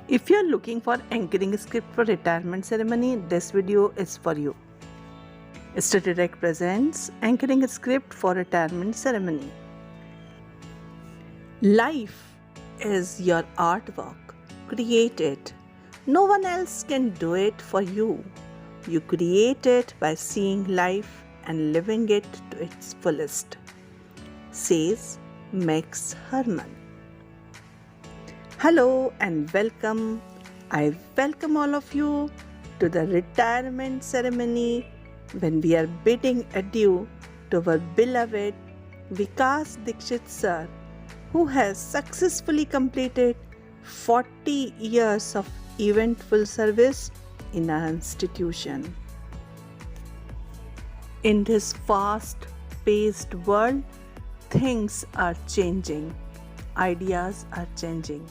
If you're looking for anchoring script for retirement ceremony, this video is for you. Study Direct presents anchoring script for retirement ceremony. Life is your artwork. Create it. No one else can do it for you. You create it by seeing life and living it to its fullest, says Max Herman. Hello and welcome. I welcome all of you to the retirement ceremony when we are bidding adieu to our beloved Vikas Dikshit sir, who has successfully completed 40 years of eventful service in our institution. In this fast-paced world, things are changing, ideas are changing.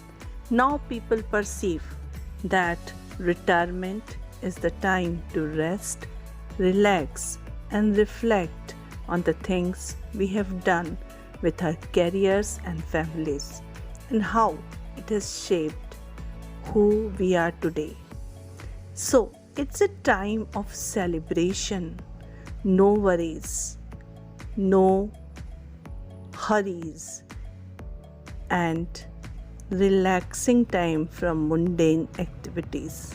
Now people perceive that retirement is the time to rest, relax, and reflect on the things we have done with our careers and families and how it has shaped who we are today. So it's a time of celebration, no worries, no hurries, and relaxing time from mundane activities.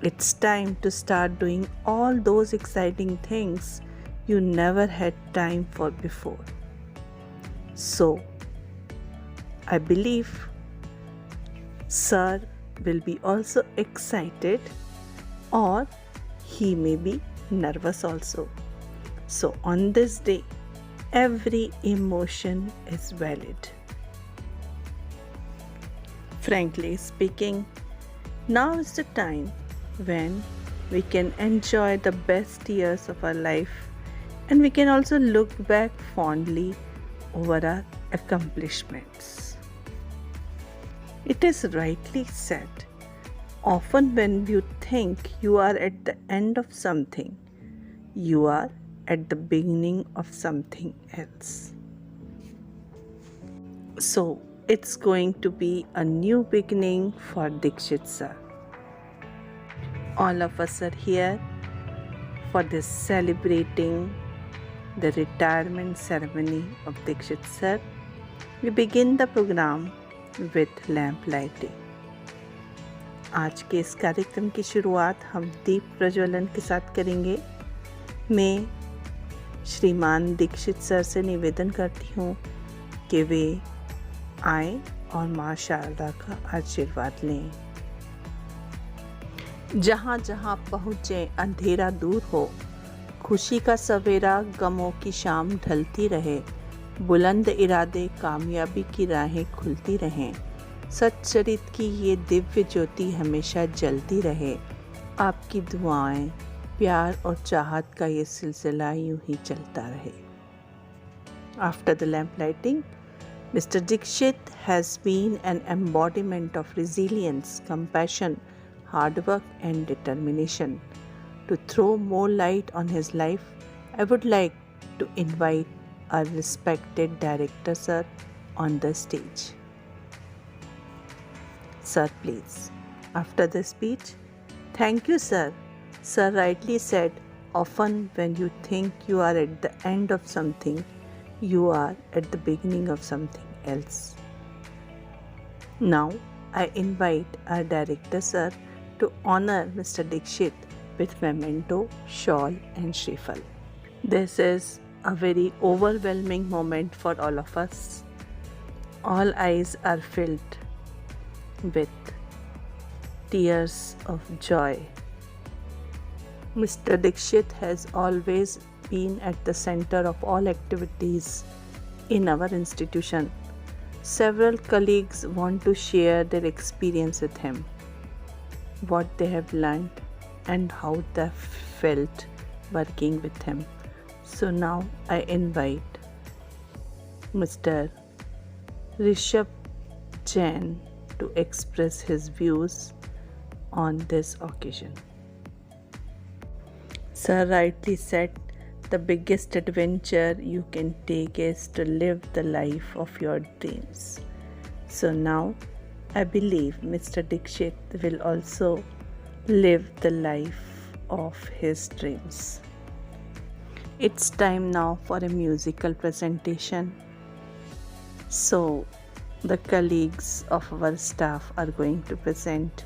It's time to start doing all those exciting things you never had time for before. So, I believe Sir will be also excited, or he may be nervous also. So, on this day, every emotion is valid. Frankly speaking, now is the time when we can enjoy the best years of our life, and we can also look back fondly over our accomplishments. It is rightly said, often when you think you are at the end of something, you are at the beginning of something else. So, it's going to be a new beginning for Dikshit sir. All of us are here for this celebrating the retirement ceremony of Dikshit sir. We begin the program with lamp lighting. आज के इस कार्यक्रम की शुरुआत हम दीप प्रज्वलन के साथ करेंगे। मैं श्रीमान दीक्षित सर से निवेदन करती हूँ कि वे आएं और माँ शारदा का आशीर्वाद लें। जहाँ जहाँ पहुँचे अंधेरा दूर हो, खुशी का सवेरा गमों की शाम ढलती रहे, बुलंद इरादे कामयाबी की राहें खुलती रहें, सच्चरित की ये दिव्य ज्योति हमेशा जलती रहे, आपकी दुआएं, प्यार और चाहत का ये सिलसिला यूं ही चलता रहे। After the lamp lighting, Mr. Dikshit has been an embodiment of resilience, compassion, hard work and determination. To throw more light on his life, I would like to invite our respected director sir on the stage. Sir, please. After the speech, thank you sir. Sir rightly said, often when you think you are at the end of something, you are at the beginning of something else. Now, I invite our director sir to honor Mr. Dikshit with memento, shawl and shriffle. This is a very overwhelming moment for all of us. All eyes are filled with tears of joy. Mr. Dikshit has always been at the center of all activities in our institution. Several colleagues want to share their experience with him, what they have learned and how they felt working with him. So now I invite Mr. Rishabh Jain to express his views on this occasion. Sir rightly said, the biggest adventure you can take is to live the life of your dreams. So now I believe Mr. Dixit will also live the life of his dreams. It's time now for a musical presentation. So, the colleagues of our staff are going to present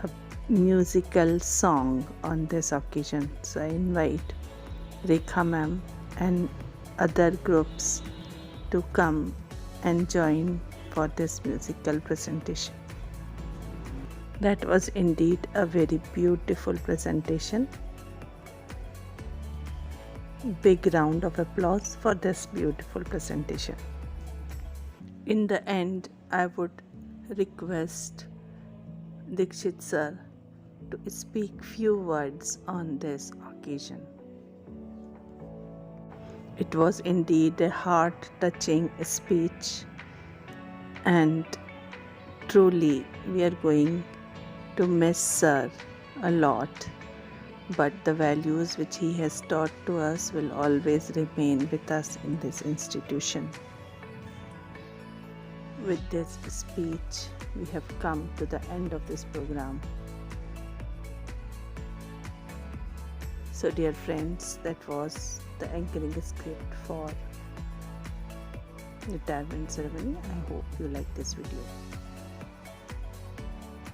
a musical song on this occasion. So, I invite Rekha ma'am and other groups to come and join for this musical presentation. That was indeed a very beautiful presentation. Big round of applause for this beautiful presentation. In the end, I would request Dixit sir to speak few words on this occasion. It was indeed a heart-touching speech, and truly we are going to miss sir a lot, but the values which he has taught to us will always remain with us in this institution. With this speech, we have come to the end of this program. So dear friends, that was the anchoring script for retirement ceremony. I hope you like this video.